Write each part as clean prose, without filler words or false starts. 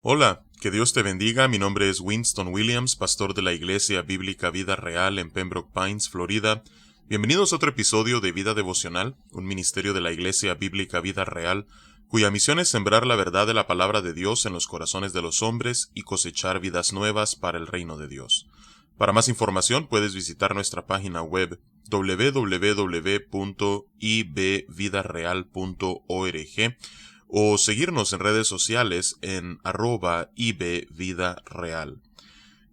Hola, que Dios te bendiga. Mi nombre es Winston Williams, pastor de la Iglesia Bíblica Vida Real en Pembroke Pines, Florida. Bienvenidos a otro episodio de Vida Devocional, un ministerio de la Iglesia Bíblica Vida Real, cuya misión es sembrar la verdad de la palabra de Dios en los corazones de los hombres y cosechar vidas nuevas para el reino de Dios. Para más información puedes visitar nuestra página web www.ibvidareal.org o seguirnos en redes sociales en @ibvidareal.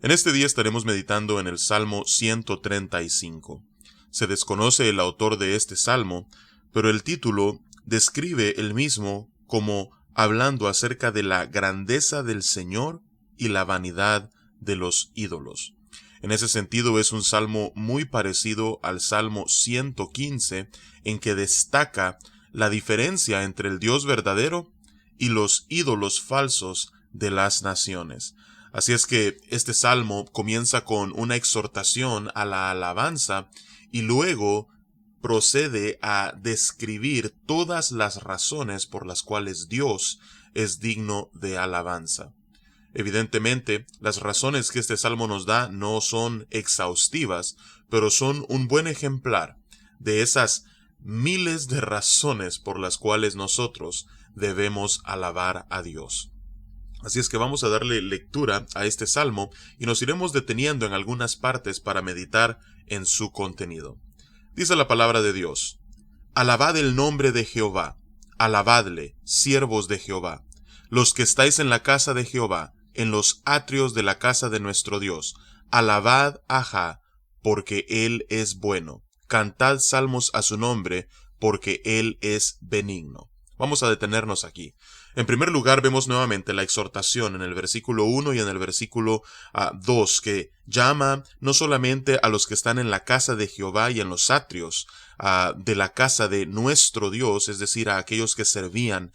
En este día estaremos meditando en el Salmo 135. Se desconoce el autor de este salmo, pero el título describe el mismo como hablando acerca de la grandeza del Señor y la vanidad de los ídolos. En ese sentido es un salmo muy parecido al Salmo 115, en que destaca la diferencia entre el Dios verdadero y los ídolos falsos de las naciones. Así es que este salmo comienza con una exhortación a la alabanza y luego procede a describir todas las razones por las cuales Dios es digno de alabanza. Evidentemente, las razones que este salmo nos da no son exhaustivas, pero son un buen ejemplar de esas miles de razones por las cuales nosotros debemos alabar a Dios. Así es que vamos a darle lectura a este salmo y nos iremos deteniendo en algunas partes para meditar en su contenido. Dice la palabra de Dios: Alabad el nombre de Jehová, alabadle, siervos de Jehová, los que estáis en la casa de Jehová, en los atrios de la casa de nuestro Dios. Alabad a Jah, porque él es bueno. Cantad salmos a su nombre, porque él es benigno. Vamos a detenernos aquí. En primer lugar, vemos nuevamente la exhortación en el versículo 1 y en el versículo 2, que llama no solamente a los que están en la casa de Jehová y en los atrios de la casa de nuestro Dios, es decir, a aquellos que servían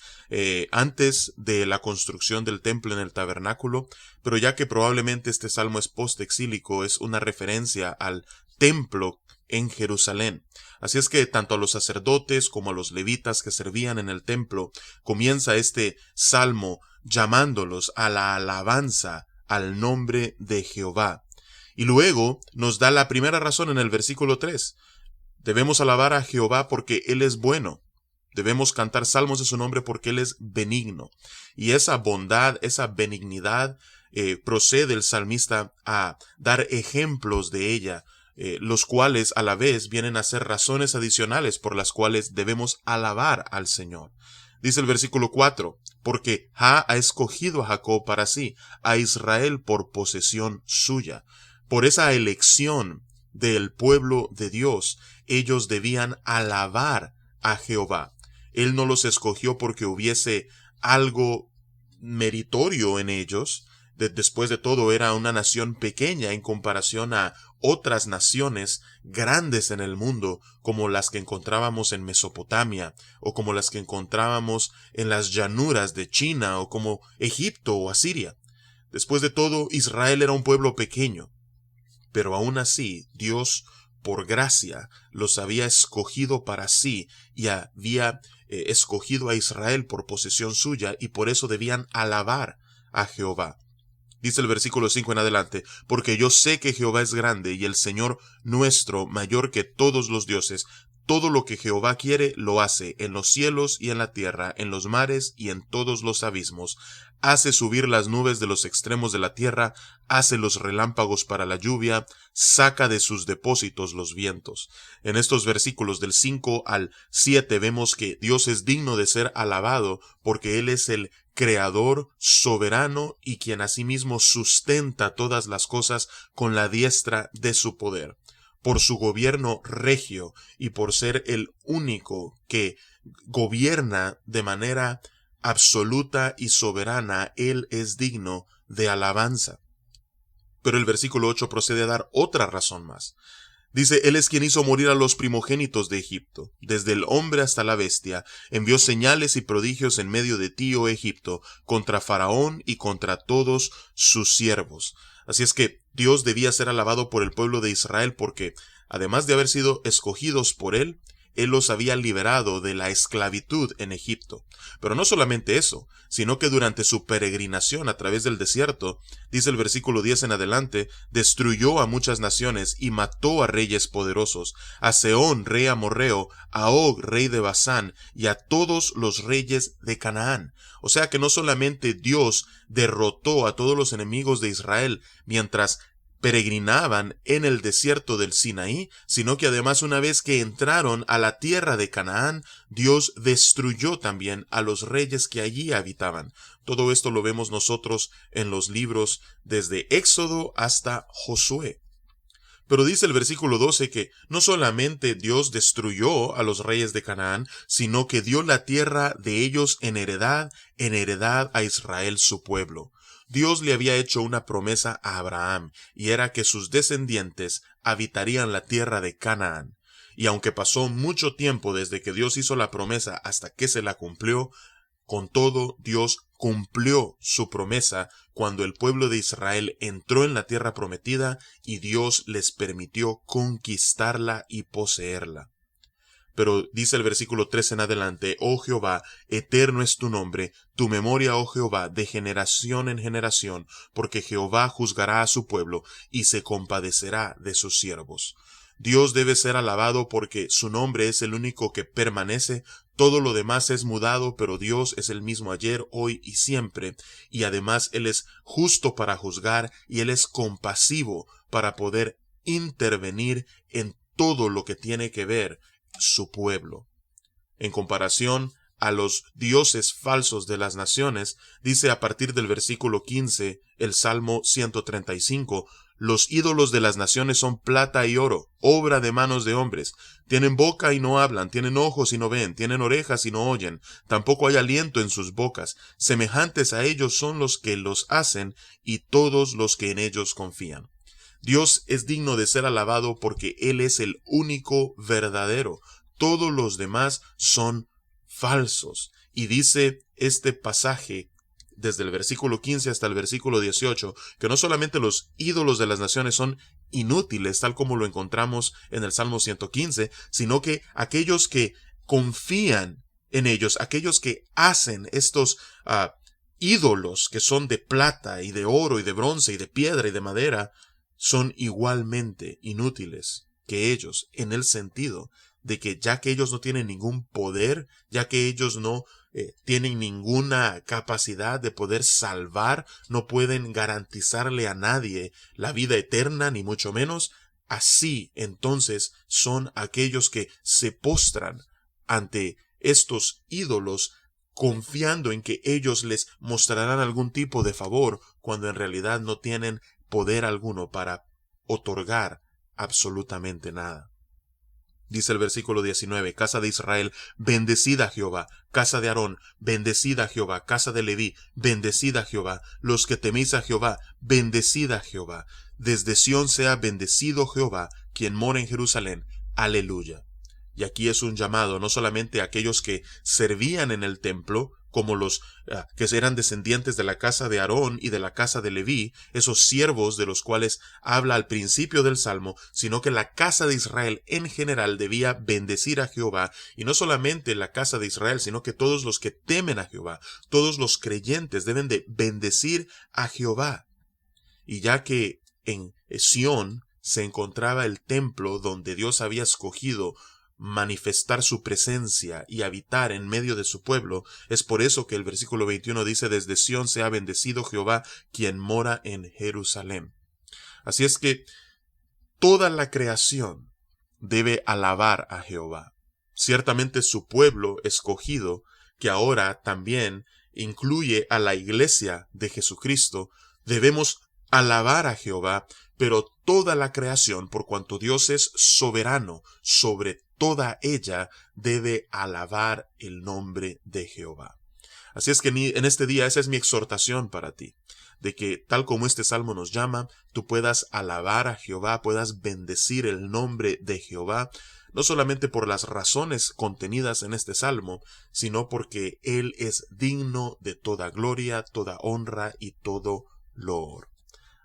antes de la construcción del templo en el tabernáculo, pero ya que probablemente este salmo es postexílico, es una referencia al templo en Jerusalén. Así es que tanto a los sacerdotes como a los levitas que servían en el templo, comienza este salmo llamándolos a la alabanza al nombre de Jehová. Y luego nos da la primera razón en el versículo 3. Debemos alabar a Jehová porque Él es bueno. Debemos cantar salmos de su nombre porque Él es benigno. Y esa bondad, esa benignidad, procede el salmista a dar ejemplos de ella, los cuales a la vez vienen a ser razones adicionales por las cuales debemos alabar al Señor. Dice el versículo 4, porque Jah ha escogido a Jacob para sí, a Israel por posesión suya. Por esa elección del pueblo de Dios, ellos debían alabar a Jehová. Él no los escogió porque hubiese algo meritorio en ellos. Después de todo, era una nación pequeña en comparación a otras naciones grandes en el mundo, como las que encontrábamos en Mesopotamia, o como las que encontrábamos en las llanuras de China, o como Egipto o Asiria. Después de todo, Israel era un pueblo pequeño, pero aún así, Dios, por gracia, los había escogido para sí y había escogido a Israel por posesión suya, y por eso debían alabar a Jehová. Dice el versículo 5 en adelante, porque yo sé que Jehová es grande y el Señor nuestro mayor que todos los dioses. Todo lo que Jehová quiere lo hace, en los cielos y en la tierra, en los mares y en todos los abismos. Hace subir las nubes de los extremos de la tierra, hace los relámpagos para la lluvia, saca de sus depósitos los vientos. En estos versículos del 5 al 7 vemos que Dios es digno de ser alabado porque Él es el Creador, soberano y quien asimismo sustenta todas las cosas con la diestra de su poder. Por su gobierno regio y por ser el único que gobierna de manera absoluta y soberana, Él es digno de alabanza. Pero el versículo 8 procede a dar otra razón más. Dice, Él es quien hizo morir a los primogénitos de Egipto, desde el hombre hasta la bestia, envió señales y prodigios en medio de ti, oh Egipto, contra Faraón y contra todos sus siervos. Así es que Dios debía ser alabado por el pueblo de Israel porque, además de haber sido escogidos por Él, Él los había liberado de la esclavitud en Egipto. Pero no solamente eso, sino que durante su peregrinación a través del desierto, dice el versículo 10 en adelante, destruyó a muchas naciones y mató a reyes poderosos, a Sehón, rey amorreo, a Og, rey de Basán, y a todos los reyes de Canaán. O sea que no solamente Dios derrotó a todos los enemigos de Israel mientras peregrinaban en el desierto del Sinaí, sino que además una vez que entraron a la tierra de Canaán, Dios destruyó también a los reyes que allí habitaban. Todo esto lo vemos nosotros en los libros desde Éxodo hasta Josué. Pero dice el versículo 12 que no solamente Dios destruyó a los reyes de Canaán, sino que dio la tierra de ellos en heredad a Israel su pueblo. Dios le había hecho una promesa a Abraham, y era que sus descendientes habitarían la tierra de Canaán. Y aunque pasó mucho tiempo desde que Dios hizo la promesa hasta que se la cumplió, con todo, Dios cumplió su promesa cuando el pueblo de Israel entró en la tierra prometida y Dios les permitió conquistarla y poseerla. Pero dice el versículo 3 en adelante, oh Jehová, eterno es tu nombre, tu memoria, oh Jehová, de generación en generación, porque Jehová juzgará a su pueblo y se compadecerá de sus siervos. Dios debe ser alabado porque su nombre es el único que permanece. Todo lo demás es mudado, pero Dios es el mismo ayer, hoy y siempre. Y además Él es justo para juzgar y Él es compasivo para poder intervenir en todo lo que tiene que ver su pueblo. En comparación a los dioses falsos de las naciones, dice a partir del versículo 15, el Salmo 135, los ídolos de las naciones son plata y oro, obra de manos de hombres. Tienen boca y no hablan, tienen ojos y no ven, tienen orejas y no oyen, tampoco hay aliento en sus bocas. Semejantes a ellos son los que los hacen y todos los que en ellos confían. Dios es digno de ser alabado porque Él es el único verdadero. Todos los demás son falsos. Y dice este pasaje desde el versículo 15 hasta el versículo 18, que no solamente los ídolos de las naciones son inútiles, tal como lo encontramos en el Salmo 115, sino que aquellos que confían en ellos, aquellos que hacen estos ídolos que son de plata y de oro y de bronce y de piedra y de madera, son igualmente inútiles que ellos, en el sentido de que ya que ellos no tienen ningún poder, ya que ellos no tienen ninguna capacidad de poder salvar, no pueden garantizarle a nadie la vida eterna, ni mucho menos, así entonces son aquellos que se postran ante estos ídolos confiando en que ellos les mostrarán algún tipo de favor, cuando en realidad no tienen poder alguno para otorgar absolutamente nada. Dice el versículo 19, casa de Israel, bendecid a Jehová, casa de Aarón, bendecid a Jehová, casa de Leví, bendecid a Jehová, los que teméis a Jehová, bendecid a Jehová, desde Sión sea bendecido Jehová, quien mora en Jerusalén, aleluya. Y aquí es un llamado no solamente a aquellos que servían en el templo, como los que eran descendientes de la casa de Aarón y de la casa de Leví, esos siervos de los cuales habla al principio del Salmo, sino que la casa de Israel en general debía bendecir a Jehová, y no solamente la casa de Israel, sino que todos los que temen a Jehová, todos los creyentes deben de bendecir a Jehová. Y ya que en Sión se encontraba el templo donde Dios había escogido manifestar su presencia y habitar en medio de su pueblo, es por eso que el versículo 21 dice, desde Sión sea bendecido Jehová, quien mora en Jerusalén. Así es que toda la creación debe alabar a Jehová. Ciertamente su pueblo escogido, que ahora también incluye a la iglesia de Jesucristo, debemos alabar a Jehová, pero toda la creación, por cuanto Dios es soberano sobre toda ella, debe alabar el nombre de Jehová. Así es que en este día esa es mi exhortación para ti, de que tal como este salmo nos llama, tú puedas alabar a Jehová, puedas bendecir el nombre de Jehová, no solamente por las razones contenidas en este salmo, sino porque Él es digno de toda gloria, toda honra y todo loor.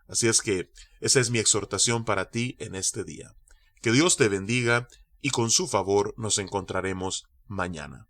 Así es que esa es mi exhortación para ti en este día. Que Dios te bendiga y con su favor nos encontraremos mañana.